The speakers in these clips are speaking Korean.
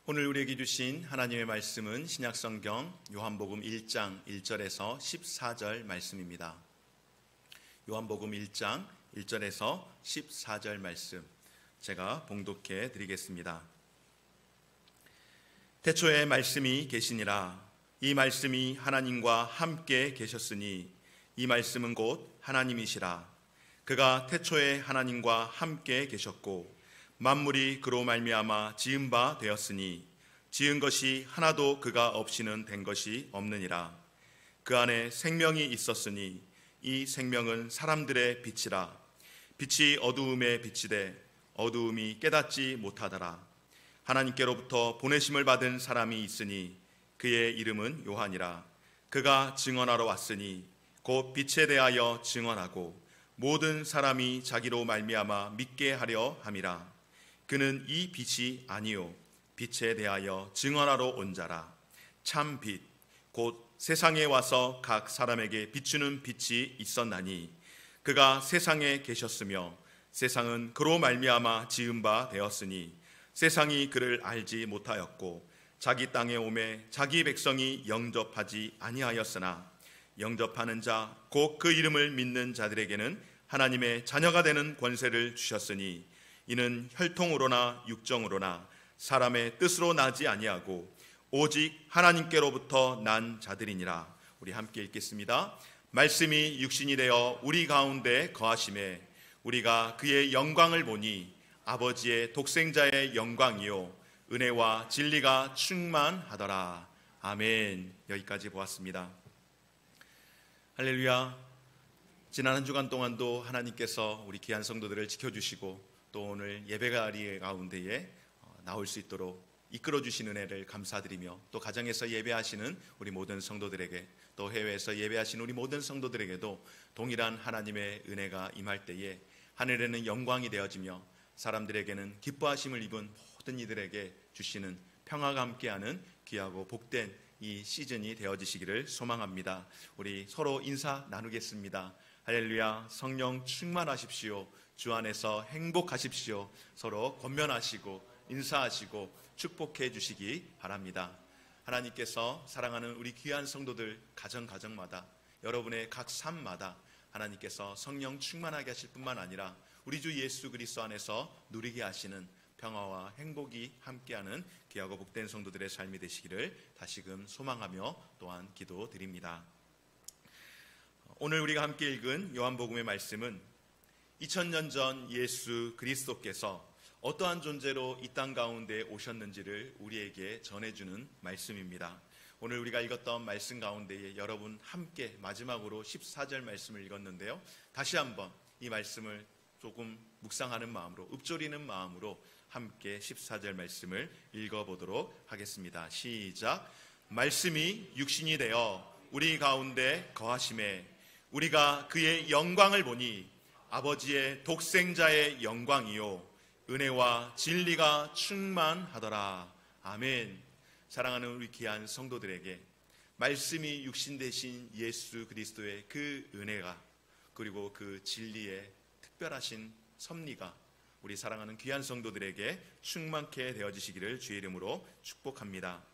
오늘 우리에게 주신 하나님의 말씀은 신약성경 요한복음 1장 1절에서 14절 말씀입니다. 요한복음 1장 1절에서 14절 말씀 제가 봉독해 드리겠습니다. 태초에 말씀이 계시니라. 이 말씀이 하나님과 함께 계셨으니 이 말씀은 곧 하나님이시라. 그가 태초에 하나님과 함께 계셨고 만물이 그로 말미암아 지은 바 되었으니 지은 것이 하나도 그가 없이는 된 것이 없느니라. 그 안에 생명이 있었으니 이 생명은 사람들의 빛이라. 빛이 어두움에 비치되 어두움이 깨닫지 못하더라. 하나님께로부터 보내심을 받은 사람이 있으니 그의 이름은 요한이라. 그가 증언하러 왔으니 곧 빛에 대하여 증언하고 모든 사람이 자기로 말미암아 믿게 하려 함이라. 그는 이 빛이 아니요 빛에 대하여 증언하러 온 자라. 참 빛 곧 세상에 와서 각 사람에게 비추는 빛이 있었나니 그가 세상에 계셨으며 세상은 그로 말미암아 지은 바 되었으니 세상이 그를 알지 못하였고 자기 땅에 오매 자기 백성이 영접하지 아니하였으나 영접하는 자 곧 그 이름을 믿는 자들에게는 하나님의 자녀가 되는 권세를 주셨으니 이는 혈통으로나 육정으로나 사람의 뜻으로 나지 아니하고 오직 하나님께로부터 난 자들이니라. 우리 함께 읽겠습니다. 말씀이 육신이 되어 우리 가운데 거하심에 우리가 그의 영광을 보니 아버지의 독생자의 영광이요 은혜와 진리가 충만하더라. 아멘. 여기까지 보았습니다. 할렐루야. 지난 한 주간 동안도 하나님께서 우리 귀한 성도들을 지켜주시고 또 오늘 예배자리 가운데에 나올 수 있도록 이끌어 주신 은혜를 감사드리며 또 가정에서 예배하시는 우리 모든 성도들에게 또 해외에서 예배하시는 우리 모든 성도들에게도 동일한 하나님의 은혜가 임할 때에 하늘에는 영광이 되어지며 사람들에게는 기뻐하심을 입은 모든 이들에게 주시는 평화가 함께하는 귀하고 복된 이 시즌이 되어지시기를 소망합니다. 우리 서로 인사 나누겠습니다. 할렐루야. 성령 충만하십시오. 주 안에서 행복하십시오. 서로 권면하시고 인사하시고 축복해 주시기 바랍니다. 하나님께서 사랑하는 우리 귀한 성도들 가정마다 여러분의 각 삶마다 하나님께서 성령 충만하게 하실 뿐만 아니라 우리 주 예수 그리스도 안에서 누리게 하시는 평화와 행복이 함께하는 귀하고 복된 성도들의 삶이 되시기를 다시금 소망하며 또한 기도드립니다. 오늘 우리가 함께 읽은 요한복음의 말씀은 2000년 전 예수 그리스도께서 어떠한 존재로 이 땅 가운데 오셨는지를 우리에게 전해주는 말씀입니다. 오늘 우리가 읽었던 말씀 가운데에 여러분 함께 마지막으로 14절 말씀을 읽었는데요. 다시 한번 이 말씀을 조금 묵상하는 마음으로 읊조리는 마음으로 함께 14절 말씀을 읽어보도록 하겠습니다. 시작. 말씀이 육신이 되어 우리 가운데 거하심에 우리가 그의 영광을 보니 아버지의 독생자의 영광이요 은혜와 진리가 충만하더라. 아멘. 사랑하는 우리 귀한 성도들에게 말씀이 육신 되신 예수 그리스도의 그 은혜가 그리고 그 진리의 특별하신 섭리가 우리 사랑하는 귀한 성도들에게 충만케 되어지시기를 주의 이름으로 축복합니다.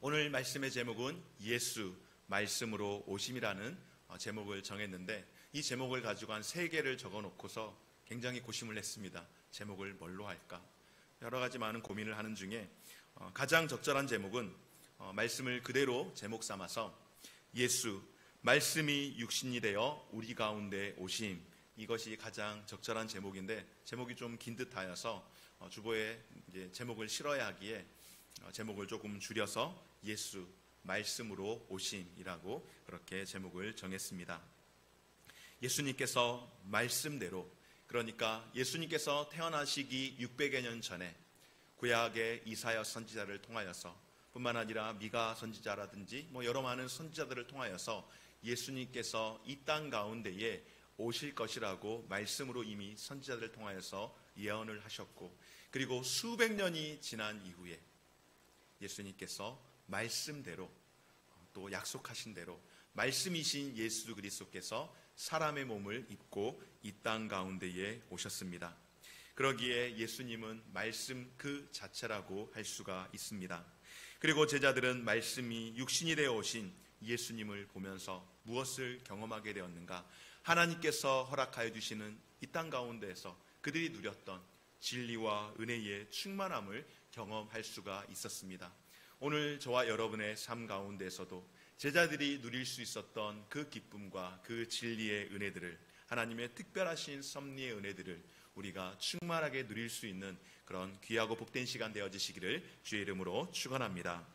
오늘 말씀의 제목은 예수 말씀으로 오심이라는 제목을 정했는데 이 제목을 가지고 한 3개를 적어놓고서 굉장히 고심을 했습니다. 제목을 뭘로 할까? 여러 가지 많은 고민을 하는 중에 가장 적절한 제목은 말씀을 그대로 제목 삼아서 예수 말씀이 육신이 되어 우리 가운데 오심, 이것이 가장 적절한 제목인데 제목이 좀 긴 듯하여서 주보에 이제 제목을 실어야 하기에 제목을 조금 줄여서 예수 말씀으로 오심이라고 그렇게 제목을 정했습니다. 예수님께서 말씀대로, 그러니까 예수님께서 태어나시기 600여 년 전에 구약의 이사야 선지자를 통하여서 뿐만 아니라 미가 선지자라든지 여러 많은 선지자들을 통하여서 예수님께서 이 땅 가운데에 오실 것이라고 말씀으로 이미 선지자들을 통하여서 예언을 하셨고, 그리고 수백 년이 지난 이후에 예수님께서 말씀대로 또 약속하신 대로 말씀이신 예수 그리스도께서 사람의 몸을 입고 이 땅 가운데에 오셨습니다. 그러기에 예수님은 말씀 그 자체라고 할 수가 있습니다. 그리고 제자들은 말씀이 육신이 되어 오신 예수님을 보면서 무엇을 경험하게 되었는가? 하나님께서 허락하여 주시는 이 땅 가운데에서 그들이 누렸던 진리와 은혜의 충만함을 경험할 수가 있었습니다. 오늘 저와 여러분의 삶 가운데서도 제자들이 누릴 수 있었던 그 기쁨과 그 진리의 은혜들을, 하나님의 특별하신 섭리의 은혜들을 우리가 충만하게 누릴 수 있는 그런 귀하고 복된 시간 되어지시기를 주의 이름으로 축원합니다.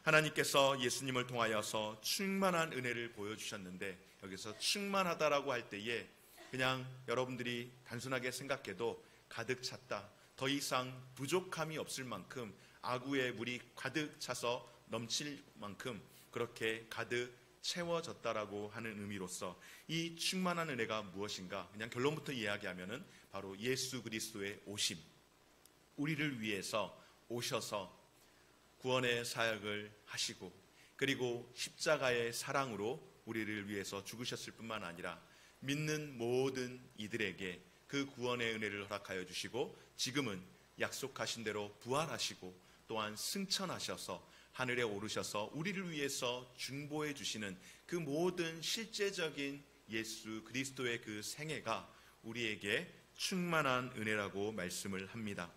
하나님께서 예수님을 통하여서 충만한 은혜를 보여주셨는데, 여기서 충만하다라고 할 때에 그냥 여러분들이 단순하게 생각해도 가득 찼다, 더 이상 부족함이 없을 만큼 아구의 물이 가득 차서 넘칠 만큼 그렇게 가득 채워졌다라고 하는 의미로서 이 충만한 은혜가 무엇인가? 그냥 결론부터 이야기하면은 바로 예수 그리스도의 오심, 우리를 위해서 오셔서 구원의 사역을 하시고, 그리고 십자가의 사랑으로 우리를 위해서 죽으셨을 뿐만 아니라 믿는 모든 이들에게 그 구원의 은혜를 허락하여 주시고, 지금은 약속하신 대로 부활하시고 또한 승천하셔서 하늘에 오르셔서 우리를 위해서 중보해 주시는 그 모든 실제적인 예수 그리스도의 그 생애가 우리에게 충만한 은혜라고 말씀을 합니다.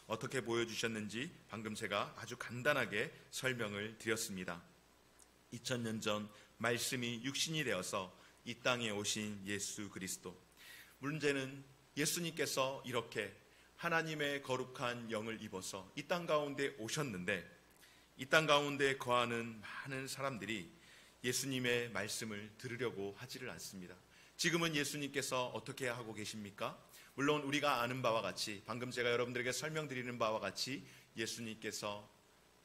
어떻게 보여주셨는지 방금 제가 아주 간단하게 설명을 드렸습니다. 2000년 전 말씀이 육신이 되어서 이 땅에 오신 예수 그리스도. 문제는 예수님께서 이렇게 하나님의 거룩한 영을 입어서 이 땅 가운데 오셨는데, 이 땅 가운데 거하는 많은 사람들이 예수님의 말씀을 들으려고 하지를 않습니다. 지금은 예수님께서 어떻게 하고 계십니까? 물론 우리가 아는 바와 같이, 방금 제가 여러분들에게 설명드리는 바와 같이 예수님께서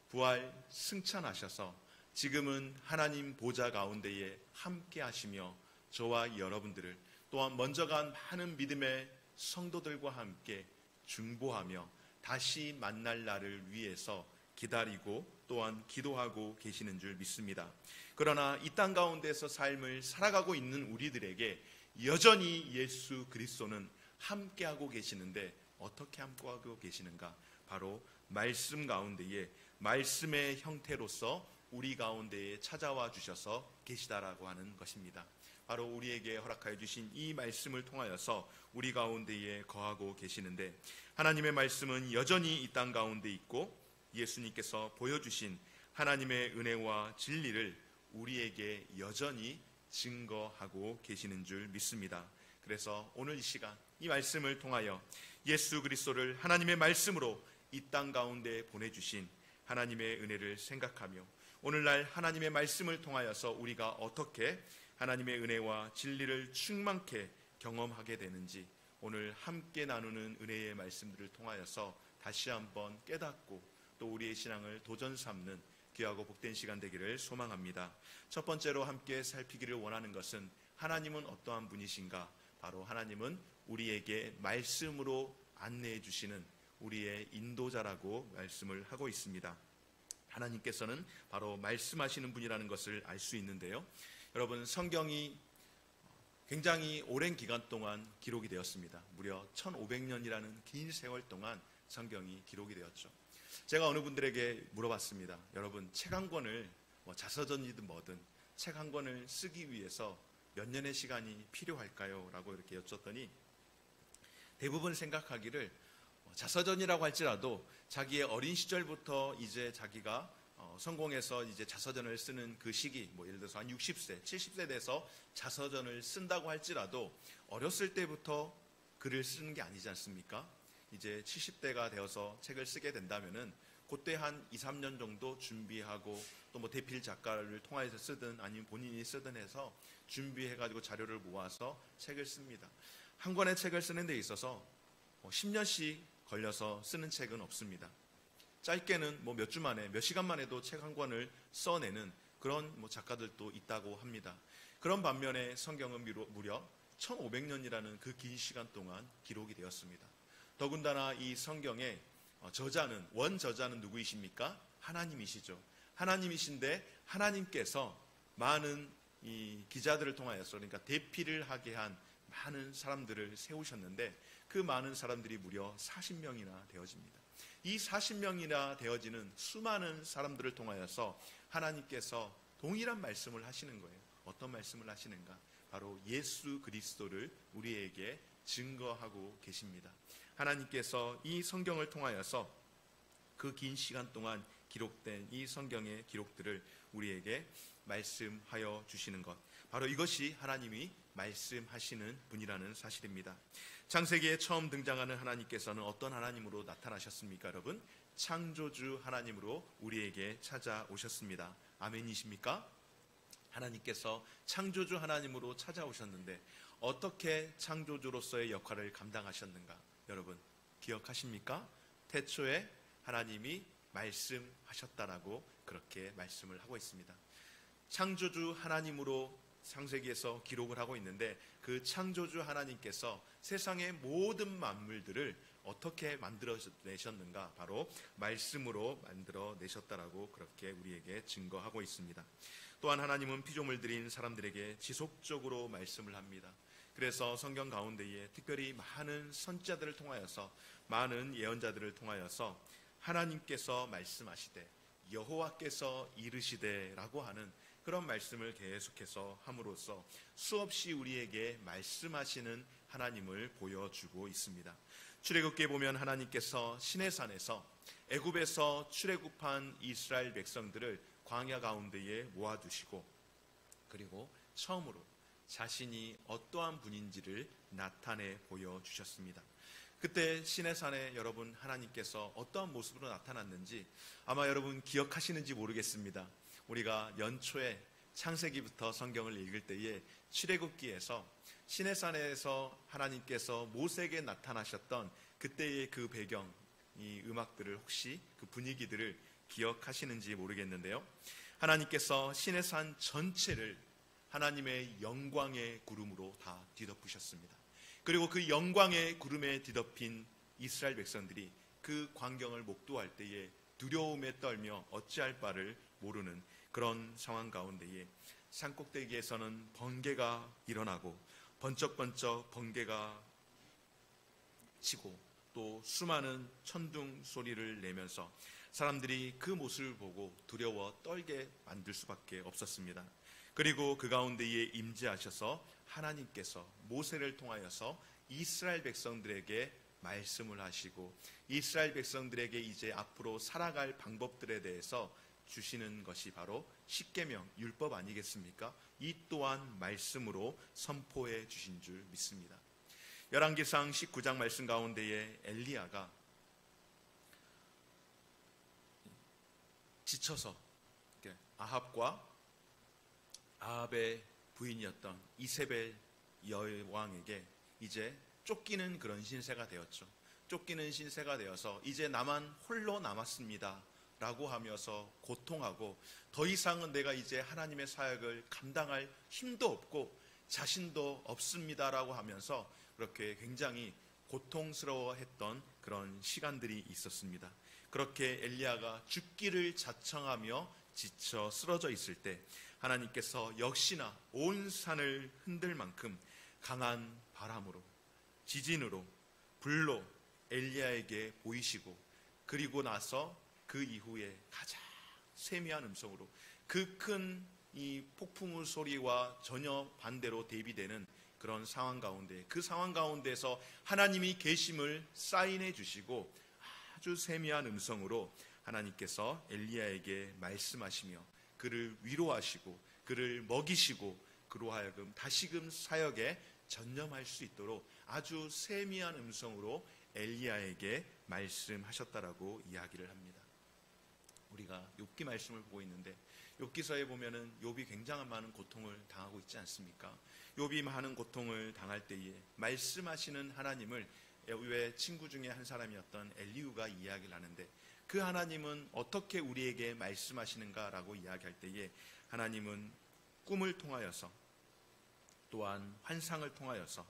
부활 승천하셔서 지금은 하나님 보좌 가운데에 함께 하시며 저와 여러분들을, 또한 먼저 간 많은 믿음의 성도들과 함께 중보하며 다시 만날 날을 위해서 기다리고 또한 기도하고 계시는 줄 믿습니다. 그러나 이 땅 가운데서 삶을 살아가고 있는 우리들에게 여전히 예수 그리스도는 함께하고 계시는데, 어떻게 함께하고 계시는가? 바로 말씀 가운데에, 말씀의 형태로서 우리 가운데에 찾아와 주셔서 계시다라고 하는 것입니다. 바로 우리에게 허락하여 주신 이 말씀을 통하여서 우리 가운데에 거하고 계시는데, 하나님의 말씀은 여전히 이 땅 가운데 있고 예수님께서 보여주신 하나님의 은혜와 진리를 우리에게 여전히 증거하고 계시는 줄 믿습니다. 그래서 오늘 이 시간 이 말씀을 통하여 예수 그리스도를 하나님의 말씀으로 이 땅 가운데 보내주신 하나님의 은혜를 생각하며, 오늘날 하나님의 말씀을 통하여서 우리가 어떻게 하나님의 은혜와 진리를 충만케 경험하게 되는지, 오늘 함께 나누는 은혜의 말씀들을 통하여서 다시 한번 깨닫고 또 우리의 신앙을 도전 삼는 귀하고 복된 시간 되기를 소망합니다. 첫 번째로 함께 살피기를 원하는 것은, 하나님은 어떠한 분이신가? 바로 하나님은 우리에게 말씀으로 안내해 주시는 우리의 인도자라고 말씀을 하고 있습니다. 하나님께서는 바로 말씀하시는 분이라는 것을 알 수 있는데요, 여러분, 성경이 굉장히 오랜 기간 동안 기록이 되었습니다. 무려 1500년이라는 긴 세월 동안 성경이 기록이 되었죠. 제가 어느 분들에게 물어봤습니다. 여러분, 책 한 권을 자서전이든 뭐든 책 한 권을 쓰기 위해서 몇 년의 시간이 필요할까요? 라고 이렇게 여쭸더니 대부분 생각하기를 자서전이라고 할지라도 자기의 어린 시절부터 이제 자기가 성공해서 이제 자서전을 쓰는 그 시기, 예를 들어서 한 60세, 70세 돼서 자서전을 쓴다고 할지라도 어렸을 때부터 글을 쓰는 게 아니지 않습니까? 이제 70대가 되어서 책을 쓰게 된다면은 그때 한 2, 3년 정도 준비하고 또 대필 작가를 통해서 쓰든 아니면 본인이 쓰든 해서 준비해가지고 자료를 모아서 책을 씁니다. 한 권의 책을 쓰는 데 있어서 10년씩 걸려서 쓰는 책은 없습니다. 짧게는 몇 주 만에, 몇 시간 만에도 책 한 권을 써내는 그런 작가들도 있다고 합니다. 그런 반면에 성경은 무려 1500년이라는 그 긴 시간 동안 기록이 되었습니다. 더군다나 이 성경의 원저자는 누구이십니까? 하나님이시죠. 하나님이신데 하나님께서 많은 이 기자들을 통하여서, 그러니까 대피를 하게 한 많은 사람들을 세우셨는데, 그 많은 사람들이 무려 40명이나 되어집니다. 이 40명이나 되어지는 수많은 사람들을 통하여서 하나님께서 동일한 말씀을 하시는 거예요. 어떤 말씀을 하시는가? 바로 예수 그리스도를 우리에게 증거하고 계십니다. 하나님께서 이 성경을 통하여서 그 긴 시간 동안 기록된 이 성경의 기록들을 우리에게 말씀하여 주시는 것, 바로 이것이 하나님이 말씀하시는 분이라는 사실입니다. 창세기에 처음 등장하는 하나님께서는 어떤 하나님으로 나타나셨습니까? 여러분, 창조주 하나님으로 우리에게 찾아오셨습니다. 아멘이십니까? 하나님께서 창조주 하나님으로 찾아오셨는데 어떻게 창조주로서의 역할을 감당하셨는가? 여러분 기억하십니까? 태초에 하나님이 말씀하셨다라고 그렇게 말씀을 하고 있습니다. 창조주 하나님으로 창세기에서 기록을 하고 있는데, 그 창조주 하나님께서 세상의 모든 만물들을 어떻게 만들어내셨는가? 바로 말씀으로 만들어내셨다라고 그렇게 우리에게 증거하고 있습니다. 또한 하나님은 피조물들인 사람들에게 지속적으로 말씀을 합니다. 그래서 성경 가운데에 특별히 많은 선지자들을 통하여서, 많은 예언자들을 통하여서 하나님께서 말씀하시되 여호와께서 이르시되라고 하는 그런 말씀을 계속해서 함으로써 수없이 우리에게 말씀하시는 하나님을 보여주고 있습니다. 출애굽기에 보면 하나님께서 시내산에서 애굽에서 출애굽한 이스라엘 백성들을 광야 가운데에 모아두시고, 그리고 처음으로 자신이 어떠한 분인지를 나타내 보여주셨습니다. 그때 시내산에 여러분 하나님께서 어떠한 모습으로 나타났는지 아마 여러분 기억하시는지 모르겠습니다. 우리가 연초에 창세기부터 성경을 읽을 때에 출애굽기에서 시내산에서 하나님께서 모세에게 나타나셨던 그때의 그 배경, 이 음악들을, 혹시 그 분위기들을 기억하시는지 모르겠는데요, 하나님께서 시내산 전체를 하나님의 영광의 구름으로 다 뒤덮으셨습니다. 그리고 그 영광의 구름에 뒤덮인 이스라엘 백성들이 그 광경을 목도할 때에 두려움에 떨며 어찌할 바를 모르는 그런 상황 가운데에 산꼭대기에서는 번개가 일어나고 번쩍번쩍 번개가 치고 또 수많은 천둥 소리를 내면서 사람들이 그 모습을 보고 두려워 떨게 만들 수밖에 없었습니다. 그리고 그 가운데에 임재하셔서 하나님께서 모세를 통하여서 이스라엘 백성들에게 말씀을 하시고 이스라엘 백성들에게 이제 앞으로 살아갈 방법들에 대해서 주시는 것이 바로 십계명, 율법 아니겠습니까? 이 또한 말씀으로 선포해 주신 줄 믿습니다. 열왕기상 19장 말씀 가운데에 엘리야가 지쳐서 아합의 부인이었던 이세벨 여왕에게 이제 쫓기는 그런 신세가 되었죠. 쫓기는 신세가 되어서 이제 나만 홀로 남았습니다 라고 하면서 고통하고, 더 이상은 내가 이제 하나님의 사역을 감당할 힘도 없고 자신도 없습니다 라고 하면서 그렇게 굉장히 고통스러워했던 그런 시간들이 있었습니다. 그렇게 엘리야가 죽기를 자청하며 지쳐 쓰러져 있을 때 하나님께서 역시나 온 산을 흔들 만큼 강한 바람으로, 지진으로, 불로 엘리야에게 보이시고, 그리고 나서 그 이후에 가장 세미한 음성으로 그 큰 이 폭풍우 소리와 전혀 반대로 대비되는 그런 상황 가운데, 그 상황 가운데서 하나님이 계심을 사인해 주시고 아주 세미한 음성으로 하나님께서 엘리야에게 말씀하시며 그를 위로하시고 그를 먹이시고 그로 하여금 다시금 사역에 전념할 수 있도록 아주 세미한 음성으로 엘리야에게 말씀하셨다라고 이야기를 합니다. 우리가 욥기 말씀을 보고 있는데 욥기서에 보면은 욥이 굉장한 많은 고통을 당하고 있지 않습니까? 욥이 많은 고통을 당할 때에 말씀하시는 하나님을 욥의 친구 중에 한 사람이었던 엘리후가 이야기를 하는데, 그 하나님은 어떻게 우리에게 말씀하시는가라고 이야기할 때에 하나님은 꿈을 통하여서, 또한 환상을 통하여서,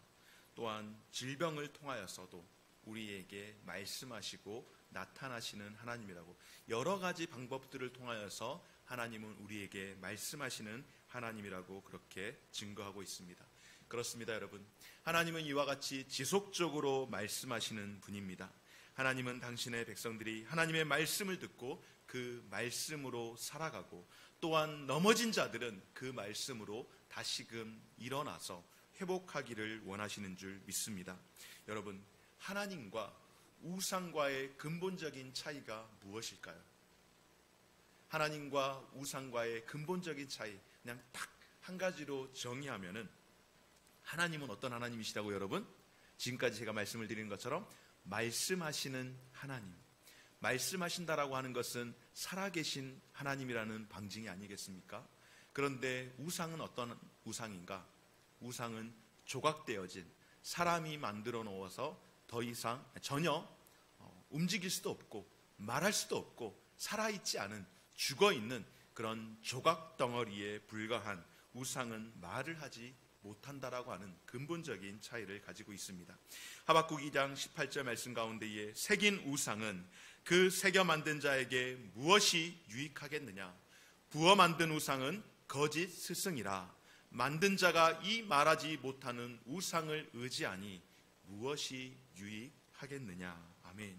또한 질병을 통하여서도 우리에게 말씀하시고 나타나시는 하나님이라고, 여러 가지 방법들을 통하여서 하나님은 우리에게 말씀하시는 하나님이라고 그렇게 증거하고 있습니다. 그렇습니다, 여러분. 하나님은 이와 같이 지속적으로 말씀하시는 분입니다. 하나님은 당신의 백성들이 하나님의 말씀을 듣고 그 말씀으로 살아가고, 또한 넘어진 자들은 그 말씀으로 다시금 일어나서 회복하기를 원하시는 줄 믿습니다. 여러분, 하나님과 우상과의 근본적인 차이가 무엇일까요? 하나님과 우상과의 근본적인 차이, 그냥 딱 한 가지로 정의하면은, 하나님은 어떤 하나님이시라고 여러분? 지금까지 제가 말씀을 드리는 것처럼 말씀하시는 하나님. 말씀하신다라고 하는 것은 살아계신 하나님이라는 방증이 아니겠습니까? 그런데 우상은 어떤 우상인가? 우상은 조각되어진, 사람이 만들어 놓아서 더 이상 전혀 움직일 수도 없고 말할 수도 없고 살아있지 않은, 죽어있는 그런 조각 덩어리에 불과한 우상은 말을 하지 못한다라고 하는 근본적인 차이를 가지고 있습니다. 하박국 2장 18절 말씀 가운데에 새긴 우상은 그 새겨 만든 자에게 무엇이 유익하겠느냐? 부어 만든 우상은 거짓 스승이라. 만든 자가 이 말하지 못하는 우상을 의지하니 무엇이 유익하겠느냐? 아멘.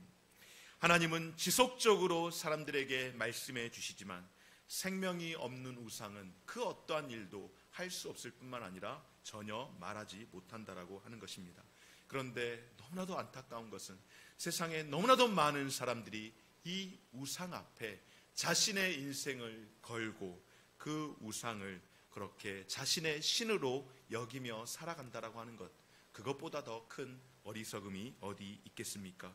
하나님은 지속적으로 사람들에게 말씀해 주시지만 생명이 없는 우상은 그 어떠한 일도 할 수 없을 뿐만 아니라 전혀 말하지 못한다라고 하는 것입니다. 그런데 너무나도 안타까운 것은 세상에 너무나도 많은 사람들이 이 우상 앞에 자신의 인생을 걸고 그 우상을 그렇게 자신의 신으로 여기며 살아간다라고 하는 것, 그것보다 더 큰 어리석음이 어디 있겠습니까?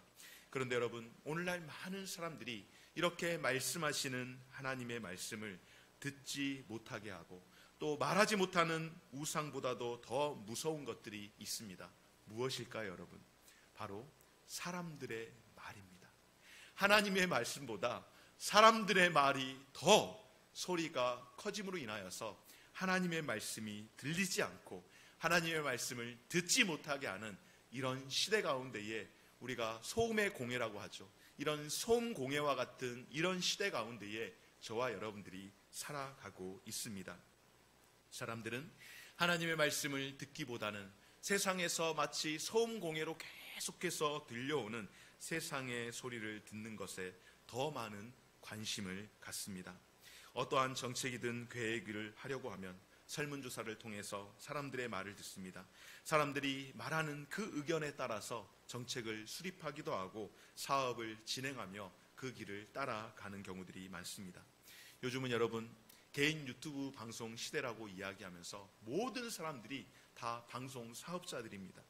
그런데 여러분, 오늘날 많은 사람들이 이렇게 말씀하시는 하나님의 말씀을 듣지 못하게 하고, 또 말하지 못하는 우상보다도 더 무서운 것들이 있습니다. 무엇일까요, 여러분? 바로 사람들의 말입니다. 하나님의 말씀보다 사람들의 말이 더 소리가 커짐으로 인하여서 하나님의 말씀이 들리지 않고 하나님의 말씀을 듣지 못하게 하는 이런 시대 가운데에 우리가 소음의 공해라고 하죠. 이런 소음 공해와 같은 이런 시대 가운데에 저와 여러분들이 살아가고 있습니다. 사람들은 하나님의 말씀을 듣기보다는 세상에서 마치 소음 공해로 계속해서 들려오는 세상의 소리를 듣는 것에 더 많은 관심을 갖습니다. 어떠한 정책이든 계획을 하려고 하면 설문조사를 통해서 사람들의 말을 듣습니다. 사람들이 말하는 그 의견에 따라서 정책을 수립하기도 하고 사업을 진행하며 그 길을 따라가는 경우들이 많습니다. 요즘은 여러분, 개인 유튜브 방송 시대라고 이야기하면서 모든 사람들이 다 방송 사업자들입니다.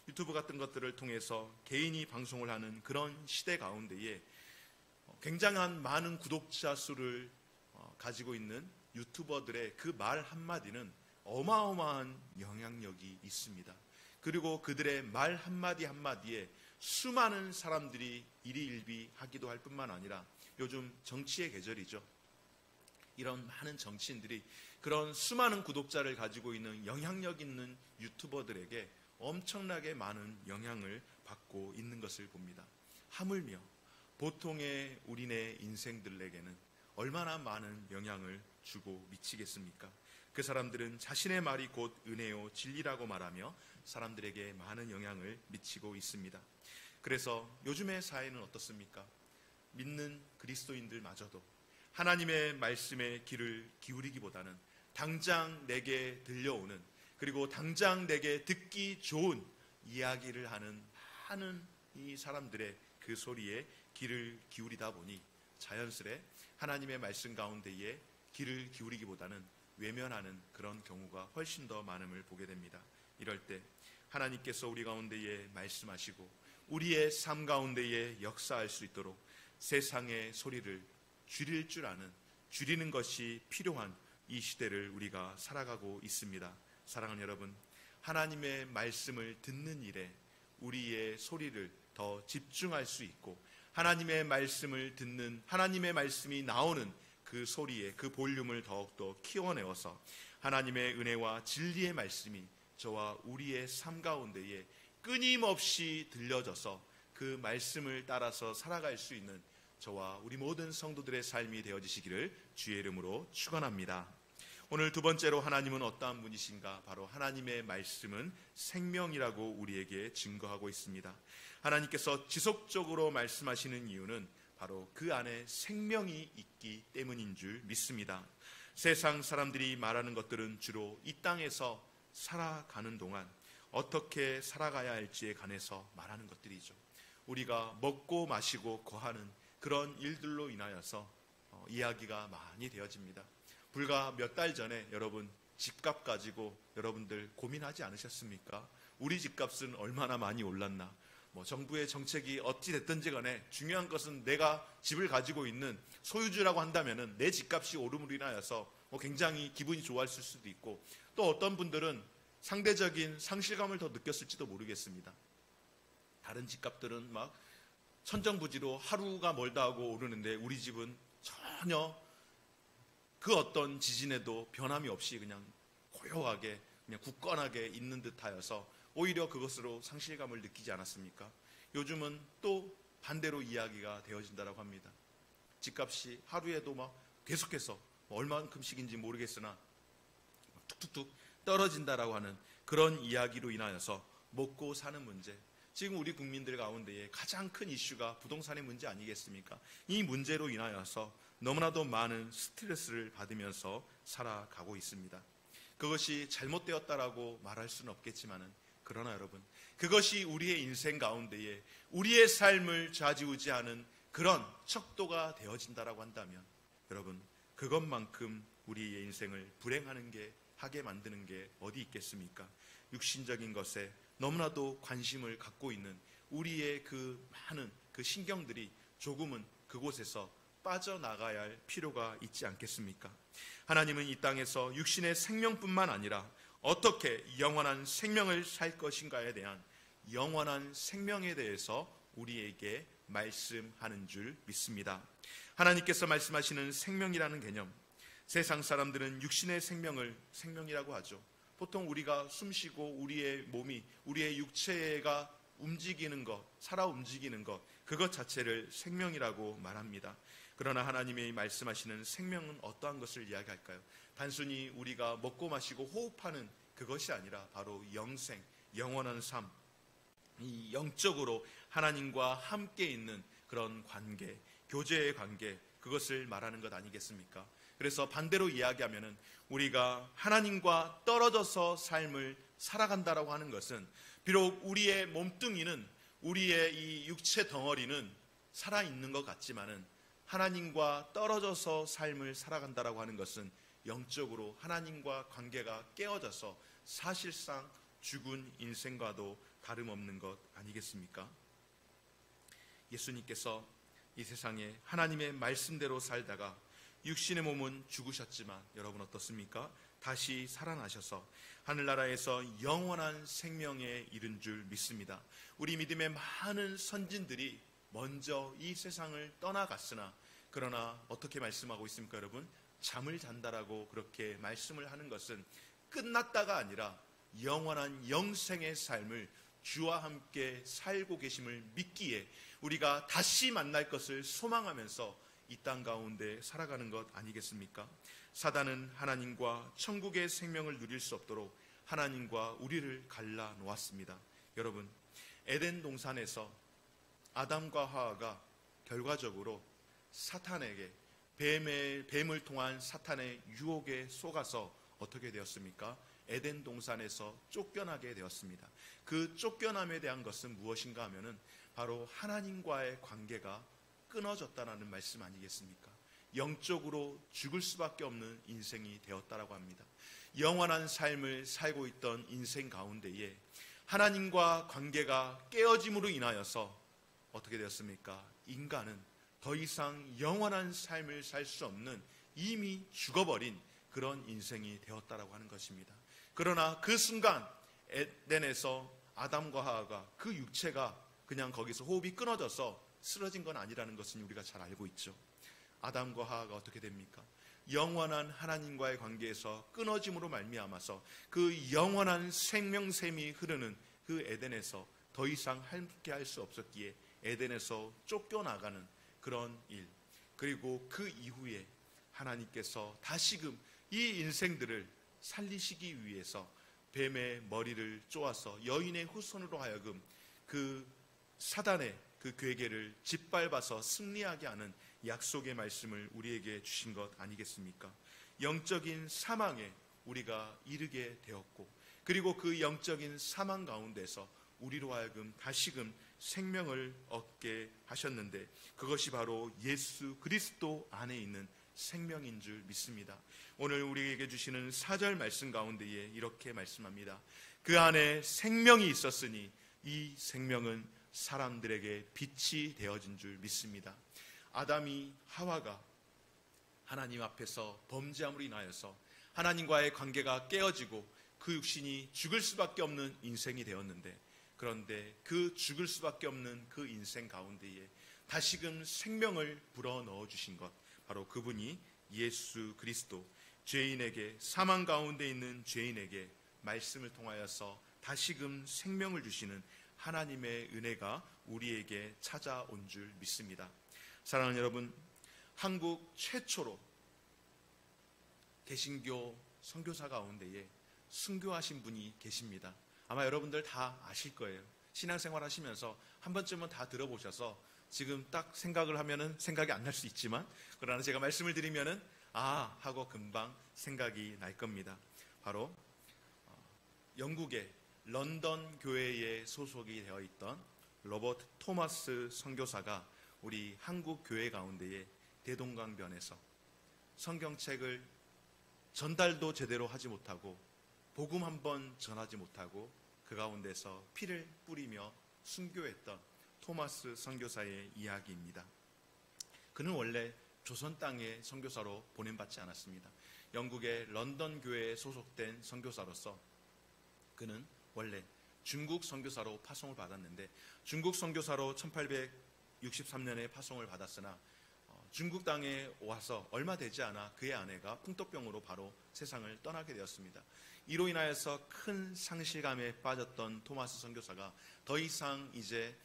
유튜브 같은 것들을 통해서 개인이 방송을 하는 그런 시대 가운데에 굉장한 많은 구독자 수를 가지고 있는 유튜버들의 그 말 한마디는 어마어마한 영향력이 있습니다. 그리고 그들의 말 한마디 한마디에 수많은 사람들이 일희일비하기도 할 뿐만 아니라, 요즘 정치의 계절이죠. 이런 많은 정치인들이 그런 수많은 구독자를 가지고 있는 영향력 있는 유튜버들에게 엄청나게 많은 영향을 받고 있는 것을 봅니다. 하물며 보통의 우리네 인생들에게는 얼마나 많은 영향을 주고 미치겠습니까? 그 사람들은 자신의 말이 곧 은혜요 진리라고 말하며 사람들에게 많은 영향을 미치고 있습니다. 그래서 요즘의 사회는 어떻습니까? 믿는 그리스도인들마저도 하나님의 말씀에 귀를 기울이기보다는 당장 내게 들려오는, 그리고 당장 내게 듣기 좋은 이야기를 하는 많은 이 사람들의 그 소리에 귀를 기울이다 보니 자연스레 하나님의 말씀 가운데에 귀를 기울이기보다는 외면하는 그런 경우가 훨씬 더 많음을 보게 됩니다. 이럴 때 하나님께서 우리 가운데에 말씀하시고 우리의 삶 가운데에 역사할 수 있도록 세상의 소리를 줄일 줄 아는, 줄이는 것이 필요한 이 시대를 우리가 살아가고 있습니다. 사랑하는 여러분, 하나님의 말씀을 듣는 일에 우리의 소리를 더 집중할 수 있고, 하나님의 말씀을 듣는, 하나님의 말씀이 나오는 그 소리에 그 볼륨을 더욱더 키워내어서 하나님의 은혜와 진리의 말씀이 저와 우리의 삶 가운데에 끊임없이 들려져서 그 말씀을 따라서 살아갈 수 있는 저와 우리 모든 성도들의 삶이 되어지시기를 주의 이름으로 축원합니다. 오늘 두 번째로 하나님은 어떠한 분이신가? 바로 하나님의 말씀은 생명이라고 우리에게 증거하고 있습니다. 하나님께서 지속적으로 말씀하시는 이유는 바로 그 안에 생명이 있기 때문인 줄 믿습니다. 세상 사람들이 말하는 것들은 주로 이 땅에서 살아가는 동안 어떻게 살아가야 할지에 관해서 말하는 것들이죠. 우리가 먹고 마시고 거하는 그런 일들로 인하여서 이야기가 많이 되어집니다. 불과 몇 달 전에 여러분 집값 가지고 여러분들 고민하지 않으셨습니까? 우리 집값은 얼마나 많이 올랐나? 정부의 정책이 어찌 됐든지 간에 중요한 것은 내가 집을 가지고 있는 소유주라고 한다면 내 집값이 오름으로 인하여서 굉장히 기분이 좋았을 수도 있고, 또 어떤 분들은 상대적인 상실감을 더 느꼈을지도 모르겠습니다. 다른 집값들은 막 천정부지로 하루가 멀다 하고 오르는데 우리 집은 전혀 그 어떤 지진에도 변함이 없이 그냥 고요하게 그냥 굳건하게 있는 듯하여서 오히려 그것으로 상실감을 느끼지 않았습니까? 요즘은 또 반대로 이야기가 되어진다고 합니다. 집값이 하루에도 막 계속해서 얼마만큼씩인지 모르겠으나 툭툭툭 떨어진다라고 하는 그런 이야기로 인하여서 먹고 사는 문제, 지금 우리 국민들 가운데에 가장 큰 이슈가 부동산의 문제 아니겠습니까? 이 문제로 인하여서 너무나도 많은 스트레스를 받으면서 살아가고 있습니다. 그것이 잘못되었다라고 말할 수는 없겠지만은, 그러나 여러분, 그것이 우리의 인생 가운데에 우리의 삶을 좌지우지하는 그런 척도가 되어진다라고 한다면, 여러분, 그것만큼 우리의 인생을 하게 만드는 게 어디 있겠습니까? 육신적인 것에 너무나도 관심을 갖고 있는 우리의 그 많은 그 신경들이 조금은 그곳에서 빠져나가야 할 필요가 있지 않겠습니까? 하나님은 이 땅에서 육신의 생명뿐만 아니라 어떻게 영원한 생명을 살 것인가에 대한 영원한 생명에 대해서 우리에게 말씀하는 줄 믿습니다. 하나님께서 말씀하시는 생명이라는 개념, 세상 사람들은 육신의 생명을 생명이라고 하죠. 보통 우리가 숨쉬고 우리의 몸이, 우리의 육체가 움직이는 것, 살아 움직이는 것, 그것 자체를 생명이라고 말합니다. 그러나 하나님이 말씀하시는 생명은 어떠한 것을 이야기할까요? 단순히 우리가 먹고 마시고 호흡하는 그것이 아니라 바로 영생, 영원한 삶, 이 영적으로 하나님과 함께 있는 그런 관계, 교제의 관계, 그것을 말하는 것 아니겠습니까? 그래서 반대로 이야기하면은 우리가 하나님과 떨어져서 삶을 살아간다라고 하는 것은, 비록 우리의 몸뚱이는, 우리의 이 육체 덩어리는 살아있는 것 같지만은 하나님과 떨어져서 삶을 살아간다라고 하는 것은 영적으로 하나님과 관계가 깨어져서 사실상 죽은 인생과도 다름없는 것 아니겠습니까? 예수님께서 이 세상에 하나님의 말씀대로 살다가 육신의 몸은 죽으셨지만 여러분 어떻습니까? 다시 살아나셔서 하늘나라에서 영원한 생명에 이른 줄 믿습니다. 우리 믿음의 많은 선진들이 먼저 이 세상을 떠나갔으나, 그러나 어떻게 말씀하고 있습니까, 여러분? 잠을 잔다라고 그렇게 말씀을 하는 것은 끝났다가 아니라 영원한 영생의 삶을 주와 함께 살고 계심을 믿기에 우리가 다시 만날 것을 소망하면서 이 땅 가운데 살아가는 것 아니겠습니까? 사단은 하나님과 천국의 생명을 누릴 수 없도록 하나님과 우리를 갈라 놓았습니다. 여러분, 에덴 동산에서 아담과 하와가 결과적으로 사탄에게, 뱀을 통한 사탄의 유혹에 속아서 어떻게 되었습니까? 에덴 동산에서 쫓겨나게 되었습니다. 그 쫓겨남에 대한 것은 무엇인가 하면은 바로 하나님과의 관계가 끊어졌다는 말씀 아니겠습니까? 영적으로 죽을 수밖에 없는 인생이 되었다라고 합니다. 영원한 삶을 살고 있던 인생 가운데에 하나님과 관계가 깨어짐으로 인하여서 어떻게 되었습니까? 인간은 더 이상 영원한 삶을 살 수 없는 이미 죽어버린 그런 인생이 되었다라고 하는 것입니다. 그러나 그 순간 에덴에서 아담과 하와가 그 육체가 그냥 거기서 호흡이 끊어져서 쓰러진 건 아니라는 것은 우리가 잘 알고 있죠. 아담과 하와가 어떻게 됩니까? 영원한 하나님과의 관계에서 끊어짐으로 말미암아서 그 영원한 생명샘이 흐르는 그 에덴에서 더 이상 함께 할 수 없었기에 에덴에서 쫓겨나가는 그런 일, 그리고 그 이후에 하나님께서 다시금 이 인생들을 살리시기 위해서 뱀의 머리를 쪼아서 여인의 후손으로 하여금 그 사단의 그 괴계를 짓밟아서 승리하게 하는 약속의 말씀을 우리에게 주신 것 아니겠습니까? 영적인 사망에 우리가 이르게 되었고, 그리고 그 영적인 사망 가운데서 우리로 하여금 다시금 생명을 얻게 하셨는데, 그것이 바로 예수 그리스도 안에 있는 생명인 줄 믿습니다. 오늘 우리에게 주시는 4절 말씀 가운데에 이렇게 말씀합니다. 그 안에 생명이 있었으니 이 생명은 사람들에게 빛이 되어진 줄 믿습니다. 아담이 하와가 하나님 앞에서 범죄함으로 인하여서 하나님과의 관계가 깨어지고 그 육신이 죽을 수밖에 없는 인생이 되었는데, 그런데 그 죽을 수밖에 없는 그 인생 가운데에 다시금 생명을 불어넣어 주신 것, 바로 그분이 예수 그리스도, 죄인에게, 사망 가운데 있는 죄인에게 말씀을 통하여서 다시금 생명을 주시는 하나님의 은혜가 우리에게 찾아온 줄 믿습니다. 사랑하는 여러분, 한국 최초로 개신교 선교사 가운데에 순교하신 분이 계십니다. 아마 여러분들 다 아실 거예요. 신앙생활 하시면서 한 번쯤은 다 들어보셔서 지금 딱 생각을 하면은 생각이 안 날 수 있지만, 그러나 제가 말씀을 드리면은 아 하고 금방 생각이 날 겁니다. 바로 영국의 런던 교회에 소속이 되어 있던 로버트 토마스 선교사가 우리 한국 교회 가운데에 대동강변에서 성경책을 전달도 제대로 하지 못하고 복음 한번 전하지 못하고 그 가운데서 피를 뿌리며 순교했던 토마스 선교사의 이야기입니다. 그는 원래 조선 땅의 선교사로 보냄받지 않았습니다. 영국의 런던 교회에 소속된 선교사로서 그는 원래 중국 선교사로 파송을 받았는데, 중국 선교사로 1863년에 파송을 받았으나 중국 땅에 와서 얼마 되지 않아 그의 아내가 풍토병으로 바로 세상을 떠나게 되었습니다. 이로 인하여서 큰 상실감에 빠졌던 토마스 선교사가 더 이상 이제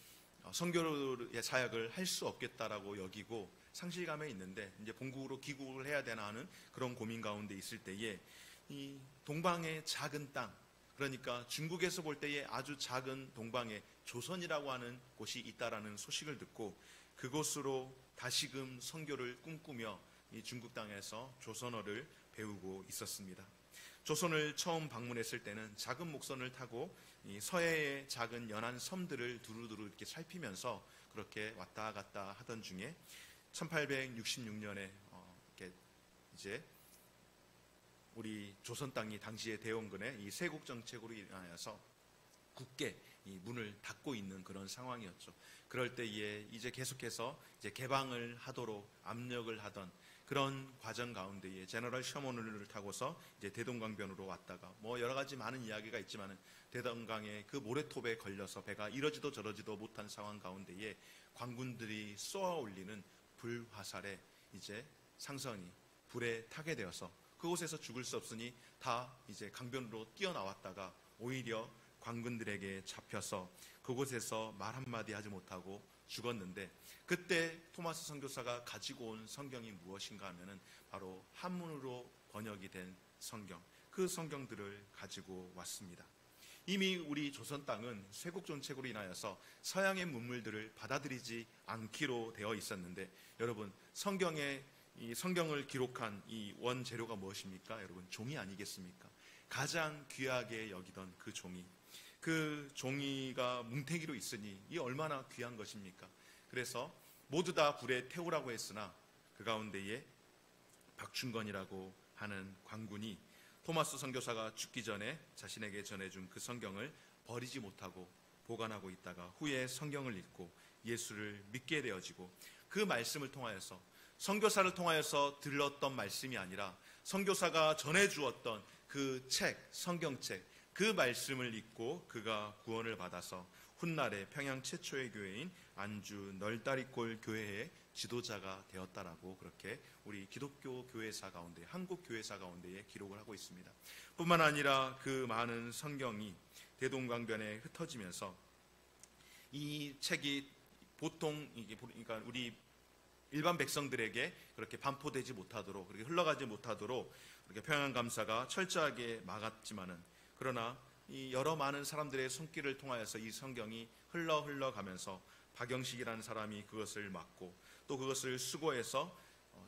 선교의 사역을 할 수 없겠다라고 여기고 상실감에 있는데, 이제 본국으로 귀국을 해야 되나 하는 그런 고민 가운데 있을 때에 이 동방의 작은 땅, 그러니까 중국에서 볼 때에 아주 작은 동방에 조선이라고 하는 곳이 있다라는 소식을 듣고 그곳으로 다시금 선교를 꿈꾸며 이 중국 땅에서 조선어를 배우고 있었습니다. 조선을 처음 방문했을 때는 작은 목선을 타고 이 서해의 작은 연안 섬들을 두루두루 이렇게 살피면서 그렇게 왔다 갔다 하던 중에 1866년에 이렇게 이제 우리 조선 땅이 당시의 대원군의 이 세국 정책으로 인하여서 굳게 이 문을 닫고 있는 그런 상황이었죠. 그럴 때에 이제 계속해서 이제 개방을 하도록 압력을 하던 그런 과정 가운데에 제너럴 셔먼을 타고서 이제 대동강변으로 왔다가 뭐 여러 가지 많은 이야기가 있지만은 대동강의 그 모래톱에 걸려서 배가 이러지도 저러지도 못한 상황 가운데에 관군들이 쏘아 올리는 불화살에 이제 상선이 불에 타게 되어서 그곳에서 죽을 수 없으니 다 이제 강변으로 뛰어나왔다가 오히려 관군들에게 잡혀서 그곳에서 말 한마디 하지 못하고 죽었는데, 그때 토마스 선교사가 가지고 온 성경이 무엇인가 하면은 바로 한문으로 번역이 된 성경, 그 성경들을 가지고 왔습니다. 이미 우리 조선 땅은 쇄국 정책으로 인하여서 서양의 문물들을 받아들이지 않기로 되어 있었는데, 여러분 성경에 이 성경을 기록한 이 원재료가 무엇입니까? 여러분 종이 아니겠습니까? 가장 귀하게 여기던 그 종이, 그 종이가 뭉태기로 있으니 이 얼마나 귀한 것입니까? 그래서 모두 다 불에 태우라고 했으나 그 가운데에 박충건이라고 하는 관군이 토마스 선교사가 죽기 전에 자신에게 전해준 그 성경을 버리지 못하고 보관하고 있다가 후에 성경을 읽고 예수를 믿게 되어지고, 그 말씀을 통하여서 선교사를 통하여서 들었던 말씀이 아니라 선교사가 전해주었던 그 책, 성경책, 그 말씀을 읽고 그가 구원을 받아서 훗날에 평양 최초의 교회인 안주 널다리골 교회의 지도자가 되었다라고 그렇게 우리 기독교 교회사 가운데, 한국 교회사 가운데에 기록을 하고 있습니다. 뿐만 아니라 그 많은 성경이 대동강변에 흩어지면서 이 책이 보통 이게 그러니까 우리 일반 백성들에게 그렇게 반포되지 못하도록, 그렇게 흘러가지 못하도록 그렇게 평양감사가 철저하게 막았지만은, 그러나 이 여러 많은 사람들의 손길을 통하여서 이 성경이 흘러가면서 박영식이라는 사람이 그것을 막고, 또 그것을 수거해서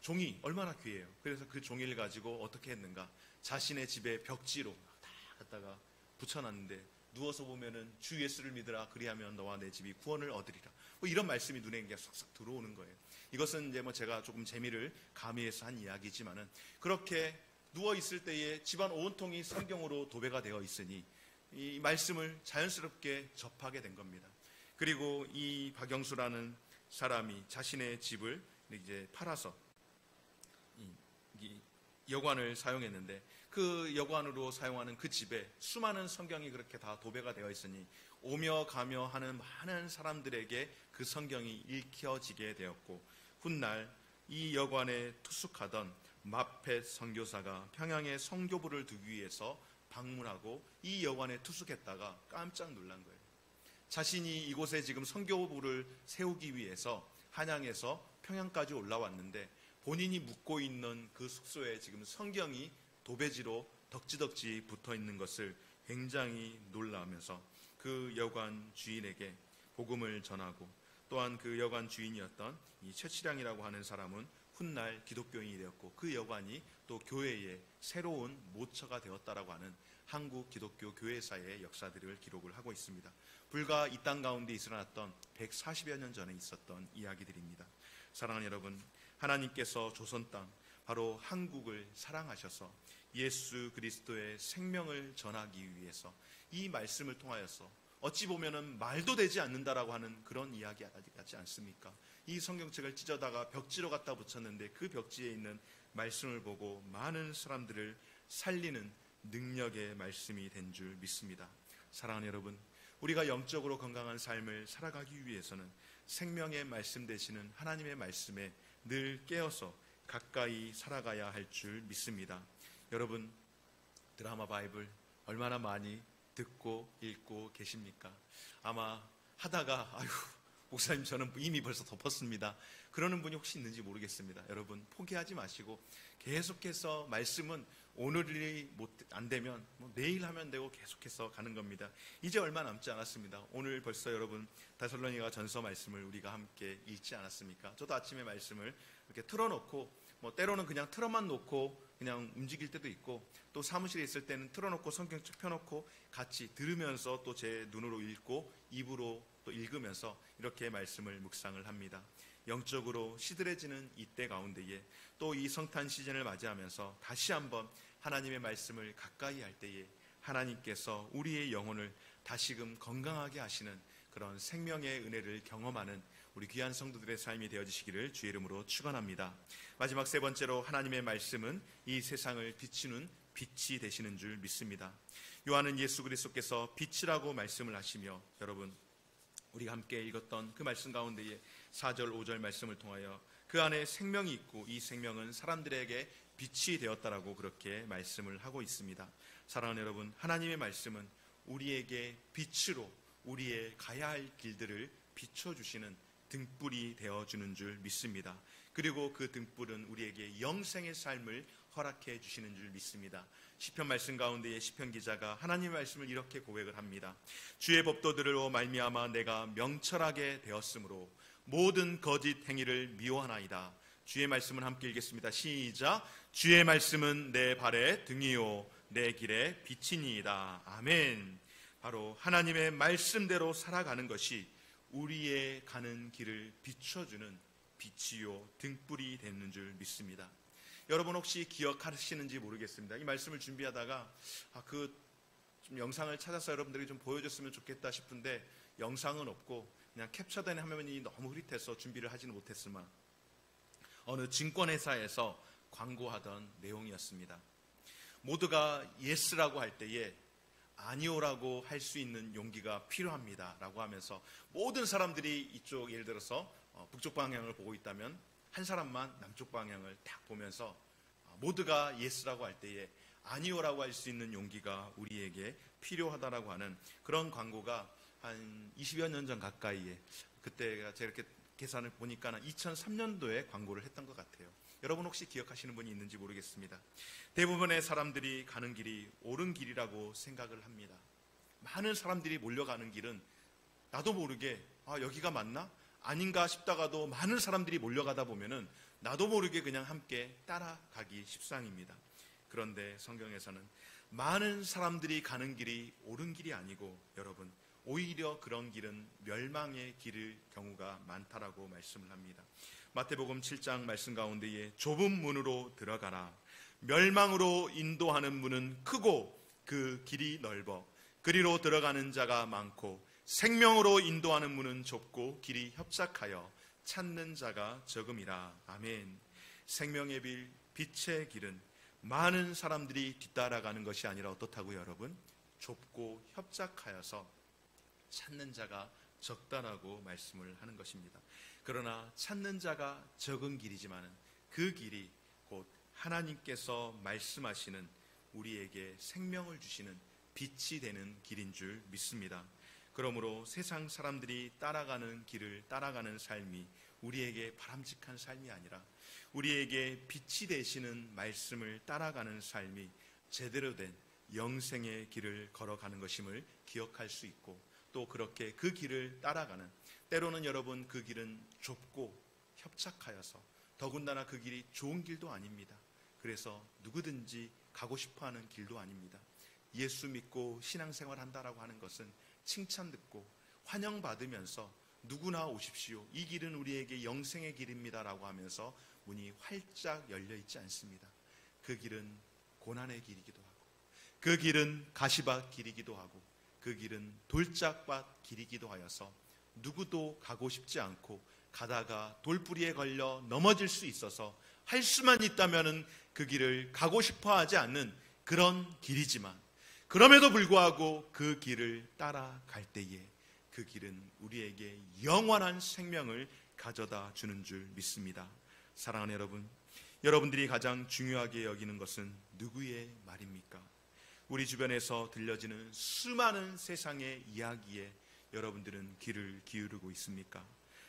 종이 얼마나 귀해요. 그래서 그 종이를 가지고 어떻게 했는가, 자신의 집에 벽지로 다 갖다가 붙여놨는데, 누워서 보면은 주 예수를 믿으라, 그리하면 너와 내 집이 구원을 얻으리라, 뭐 이런 말씀이 눈에 그냥 쏙쏙 들어오는 거예요. 이것은 이제 뭐 제가 조금 재미를 가미해서 한 이야기지만은, 그렇게 누워 있을 때에 집안 온통이 성경으로 도배가 되어 있으니 이 말씀을 자연스럽게 접하게 된 겁니다. 그리고 이 박영수라는 사람이 자신의 집을 이제 팔아서 이 여관을 사용했는데, 그 여관으로 사용하는 그 집에 수많은 성경이 그렇게 다 도배가 되어 있으니 오며 가며 하는 많은 사람들에게 그 성경이 읽혀지게 되었고, 훗날 이 여관에 투숙하던 마펫 선교사가 평양에 선교부를 두기 위해서 방문하고 이 여관에 투숙했다가 깜짝 놀란 거예요. 자신이 이곳에 지금 선교부를 세우기 위해서 한양에서 평양까지 올라왔는데, 본인이 묵고 있는 그 숙소에 지금 성경이 도배지로 덕지덕지 붙어 있는 것을 굉장히 놀라면서 그 여관 주인에게 복음을 전하고, 또한 그 여관 주인이었던 이 최치량이라고 하는 사람은 훗날 기독교인이 되었고, 그 여관이 또 교회의 새로운 모처가 되었다라고 하는 한국 기독교 교회사의 역사들을 기록을 하고 있습니다. 불과 이 땅 가운데 일어났던 140여 년 전에 있었던 이야기들입니다. 사랑하는 여러분, 하나님께서 조선 땅, 바로 한국을 사랑하셔서 예수 그리스도의 생명을 전하기 위해서 이 말씀을 통하여서, 어찌 보면은 말도 되지 않는다라고 하는 그런 이야기 같지 않습니까? 이 성경책을 찢어다가 벽지로 갖다 붙였는데, 그 벽지에 있는 말씀을 보고 많은 사람들을 살리는 능력의 말씀이 된 줄 믿습니다. 사랑하는 여러분, 우리가 영적으로 건강한 삶을 살아가기 위해서는 생명의 말씀 되시는 하나님의 말씀에 늘 깨어서 가까이 살아가야 할 줄 믿습니다. 여러분, 드라마 바이블 얼마나 많이 듣고 읽고 계십니까? 아마 하다가 아유 목사님 저는 이미 벌써 덮었습니다, 그러는 분이 혹시 있는지 모르겠습니다. 여러분, 포기하지 마시고 계속해서 말씀은 오늘이 안 되면 뭐 내일 하면 되고 계속해서 가는 겁니다. 이제 얼마 남지 않았습니다. 오늘 벌써 여러분 데살로니가 전서 말씀을 우리가 함께 읽지 않았습니까? 저도 아침에 말씀을 이렇게 틀어놓고, 뭐 때로는 그냥 틀어만 놓고 그냥 움직일 때도 있고, 또 사무실에 있을 때는 틀어놓고 성경책 펴놓고 같이 들으면서 또 제 눈으로 읽고 입으로 또 읽으면서 이렇게 말씀을 묵상을 합니다. 영적으로 시들해지는 이때 가운데에 또 이 성탄 시즌을 맞이하면서 다시 한번 하나님의 말씀을 가까이 할 때에 하나님께서 우리의 영혼을 다시금 건강하게 하시는 그런 생명의 은혜를 경험하는 우리 귀한 성도들의 삶이 되어지시기를 주의 이름으로 축원합니다. 마지막 세 번째로, 하나님의 말씀은 이 세상을 비추는 빛이 되시는 줄 믿습니다. 요한은 예수 그리스도께서 빛이라고 말씀을 하시며, 여러분 우리가 함께 읽었던 그 말씀 가운데에 4절 5절 말씀을 통하여 그 안에 생명이 있고 이 생명은 사람들에게 빛이 되었다라고 그렇게 말씀을 하고 있습니다. 사랑하는 여러분, 하나님의 말씀은 우리에게 빛으로 우리의 가야 할 길들을 비춰주시는 등불이 되어주는 줄 믿습니다. 그리고 그 등불은 우리에게 영생의 삶을 허락해 주시는 줄 믿습니다. 시편 말씀 가운데에 시편 기자가 하나님의 말씀을 이렇게 고백을 합니다. 주의 법도들로 말미암아 내가 명철하게 되었으므로 모든 거짓 행위를 미워하나이다. 주의 말씀을 함께 읽겠습니다. 시작. 주의 말씀은 내 발의 등이요 내 길의 빛이니이다. 아멘. 바로 하나님의 말씀대로 살아가는 것이 우리의 가는 길을 비춰주는 빛이요 등불이 되는 줄 믿습니다. 여러분 혹시 기억하시는지 모르겠습니다. 이 말씀을 준비하다가 좀 영상을 찾아서 여러분들이 좀 보여줬으면 좋겠다 싶은데 영상은 없고 그냥 캡처된 화면이 너무 흐릿해서 준비를 하지는 못했으나 어느 증권회사에서 광고하던 내용이었습니다. 모두가 예스라고 할 때에 아니오라고 할 수 있는 용기가 필요합니다 라고 하면서 모든 사람들이 이쪽, 예를 들어서 북쪽 방향을 보고 있다면 한 사람만 남쪽 방향을 딱 보면서 모두가 예스라고 할 때에 아니오라고 할 수 있는 용기가 우리에게 필요하다라고 하는 그런 광고가 한 20여 년 전 가까이에, 그때가 제가 이렇게 계산을 보니까 2003년도에 광고를 했던 것 같아요. 여러분 혹시 기억하시는 분이 있는지 모르겠습니다. 대부분의 사람들이 가는 길이 옳은 길이라고 생각을 합니다. 많은 사람들이 몰려가는 길은 나도 모르게 여기가 맞나? 아닌가 싶다가도 많은 사람들이 몰려가다 보면은 나도 모르게 그냥 함께 따라가기 십상입니다. 그런데 성경에서는 많은 사람들이 가는 길이 옳은 길이 아니고 여러분 오히려 그런 길은 멸망의 길일 경우가 많다라고 말씀을 합니다. 마태복음 7장 말씀 가운데에 좁은 문으로 들어가라. 멸망으로 인도하는 문은 크고 그 길이 넓어 그리로 들어가는 자가 많고 생명으로 인도하는 문은 좁고 길이 협착하여 찾는 자가 적음이라. 아멘. 생명의 길, 빛의 길은 많은 사람들이 뒤따라가는 것이 아니라 어떻다고요, 여러분? 좁고 협착하여서 찾는 자가 적다라고 말씀을 하는 것입니다. 그러나 찾는 자가 적은 길이지만 그 길이 곧 하나님께서 말씀하시는 우리에게 생명을 주시는 빛이 되는 길인 줄 믿습니다. 그러므로 세상 사람들이 따라가는 길을 따라가는 삶이 우리에게 바람직한 삶이 아니라 우리에게 빛이 되시는 말씀을 따라가는 삶이 제대로 된 영생의 길을 걸어가는 것임을 기억할 수 있고 또 그렇게 그 길을 따라가는 때로는 여러분 그 길은 좁고 협착하여서 더군다나 그 길이 좋은 길도 아닙니다. 그래서 누구든지 가고 싶어하는 길도 아닙니다. 예수 믿고 신앙생활 한다라고 하는 것은 칭찬 듣고 환영받으면서 누구나 오십시오. 이 길은 우리에게 영생의 길입니다라고 하면서 문이 활짝 열려 있지 않습니다. 그 길은 고난의 길이기도 하고 그 길은 가시밭 길이기도 하고 그 길은 돌짝밭 길이기도 하여서 누구도 가고 싶지 않고 가다가 돌뿌리에 걸려 넘어질 수 있어서 할 수만 있다면 그 길을 가고 싶어 하지 않는 그런 길이지만 그럼에도 불구하고 그 길을 따라갈 때에 그 길은 우리에게 영원한 생명을 가져다 주는 줄 믿습니다. 사랑하는 여러분, 여러분들이 가장 중요하게 여기는 것은 누구의 말입니까? 우리 주변에서 들려지는 수많은 세상의 이야기에 여러분들은 귀를 기울이고 있습니까?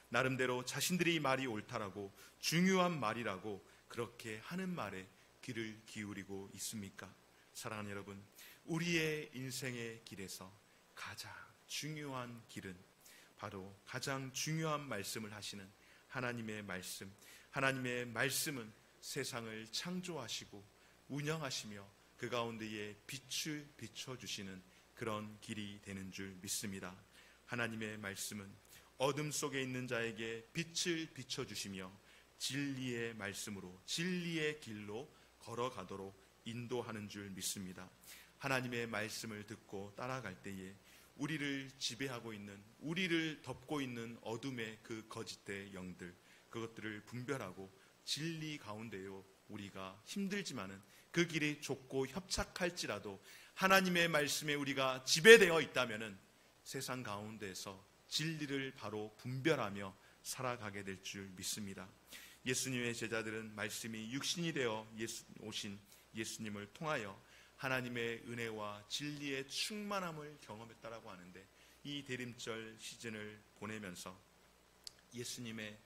나름대로 자신들이 말이 옳다라고 중요한 말이라고 그렇게 하는 말에 귀를 기울이고 있습니까? 사랑하는 여러분, 우리의 인생의 길에서 가장 중요한 길은 바로 가장 중요한 말씀을 하시는 하나님의 말씀. 하나님의 말씀은 세상을 창조하시고 운영하시며 그 가운데에 빛을 비춰주시는 그런 길이 되는 줄 믿습니다. 하나님의 말씀은 어둠 속에 있는 자에게 빛을 비춰주시며 진리의 말씀으로 진리의 길로 걸어가도록 인도하는 줄 믿습니다. 하나님의 말씀을 듣고 따라갈 때에 우리를 지배하고 있는, 우리를 덮고 있는 어둠의 그 거짓된 영들, 그것들을 분별하고 진리 가운데요 우리가 힘들지만은 그 길이 좁고 협착할지라도 하나님의 말씀에 우리가 지배되어 있다면은 세상 가운데에서 진리를 바로 분별하며 살아가게 될 줄 믿습니다. 예수님의 제자들은 말씀이 육신이 되어 오신 예수님을 통하여 하나님의 은혜와 진리의 충만함을 경험했다라고 하는데 이 대림절 시즌을 보내면서 예수님의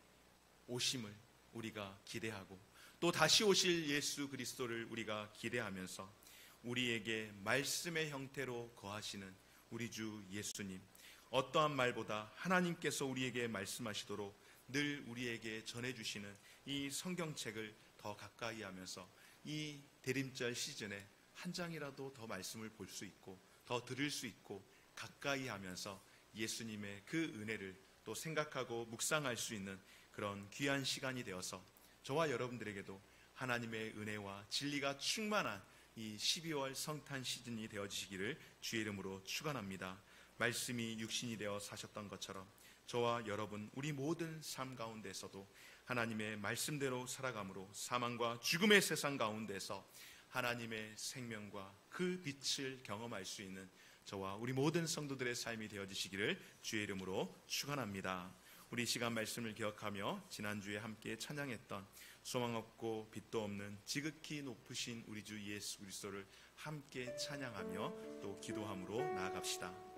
오심을 우리가 기대하고 또 다시 오실 예수 그리스도를 우리가 기대하면서 우리에게 말씀의 형태로 거하시는 우리 주 예수님, 어떠한 말보다 하나님께서 우리에게 말씀하시도록 늘 우리에게 전해주시는 이 성경책을 더 가까이 하면서 이 대림절 시즌에 한 장이라도 더 말씀을 볼 수 있고 더 들을 수 있고 가까이 하면서 예수님의 그 은혜를 또 생각하고 묵상할 수 있는 그런 귀한 시간이 되어서 저와 여러분들에게도 하나님의 은혜와 진리가 충만한 이 12월 성탄 시즌이 되어지시기를 주의 이름으로 축원합니다. 말씀이 육신이 되어 사셨던 것처럼 저와 여러분 우리 모든 삶 가운데서도 하나님의 말씀대로 살아감으로 사망과 죽음의 세상 가운데서 하나님의 생명과 그 빛을 경험할 수 있는 저와 우리 모든 성도들의 삶이 되어지시기를 주의 이름으로 축원합니다. 우리 시간 말씀을 기억하며 지난주에 함께 찬양했던 소망 없고 빛도 없는 지극히 높으신 우리 주 예수 그리스도를 함께 찬양하며 또 기도함으로 나아갑시다.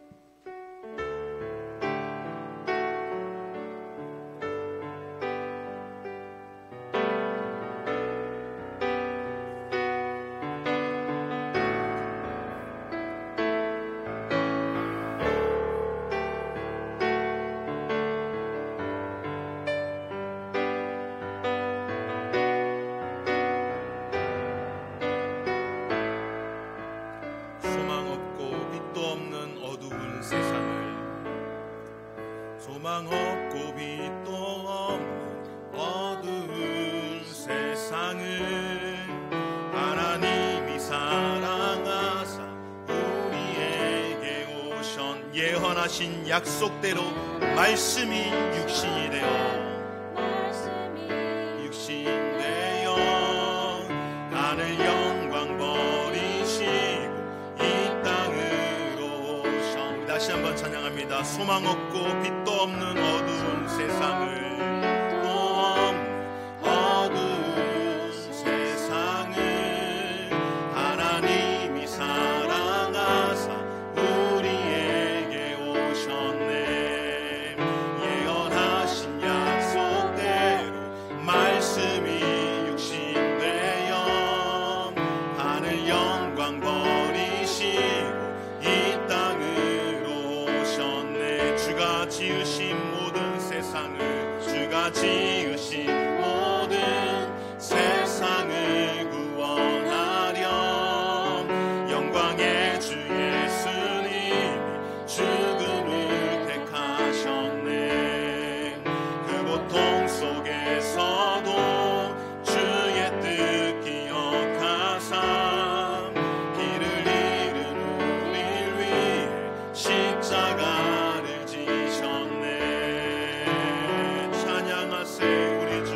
말씀하신 약속대로 말씀이 육신이 되어 하늘 영광 버리시고 이 땅으로 오셨. 다시 한번 찬양합니다. 소망 없고 빛도 없는 어두운 세상을 하나님이 사랑하사 우리에게 오셨네. 예언하신 약속대로 말씀이 육신되어 하늘 영광 버리시고 이 땅으로 오셨네. 주가 지으신 모든 세상을, 주가 지으신 모든 세상을 구원하렴. 영광의 주 예수님이 죽음을 택하셨네. 그 고통 속에서도 주의 뜻 기억하사 길을 잃은 우리를 위해 십자가를 지셨네. 찬양하세 우리 주.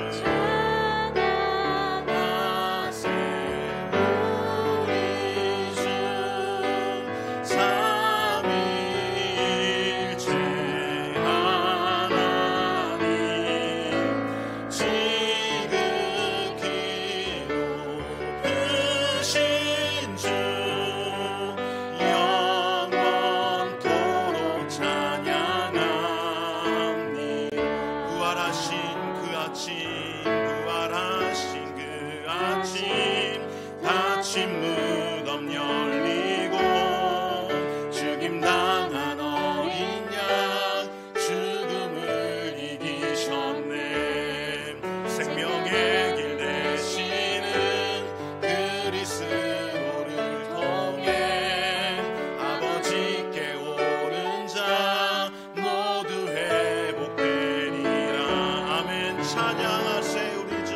닫힌 무덤 열리고 죽임당한 어린 양 죽음을 이기셨네. 생명의 길 되시는 그리스도를 통해 아버지께 오른 자 모두 회복되리라. 아멘. 찬양하세 우리 주.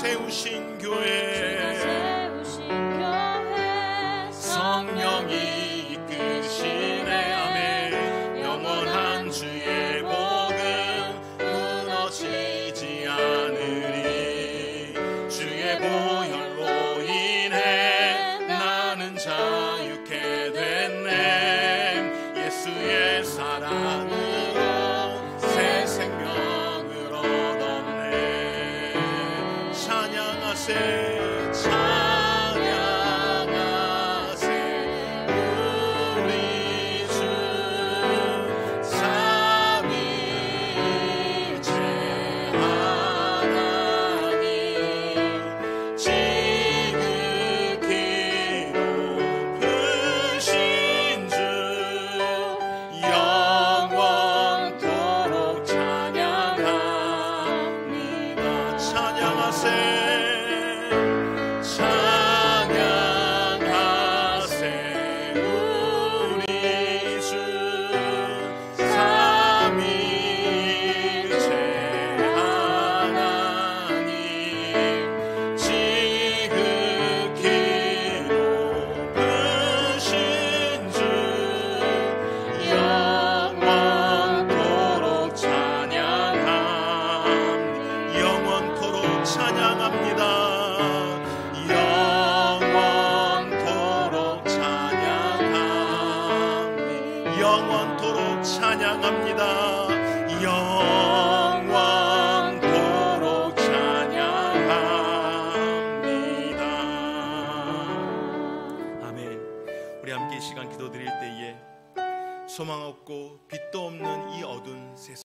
세우신 교회 성령이 이끄시네. 아멘. 영원한 주의 복음 무너지지 않으리. 주의 보혈로 인해 나는 자유케 됐네. 예수의 사랑으로 새 생명을 얻었네. 찬양하세. 찬양하세 우리 주. 삼위일체 하나님 지극히 높으신 주 영원토록 찬양합니다. 찬양하세. 찬양하세 우리 주. 삼위일체 하나님 지극히 높으신 주 영원토록 찬양합니다. 영원토록 찬양합니다. 영원토록 찬양합니다. 영원토록 찬양합니다. 아멘. 우리 함께 이 시간 기도드릴 때에 소망 없고 빛도 없는 이 어두운 세상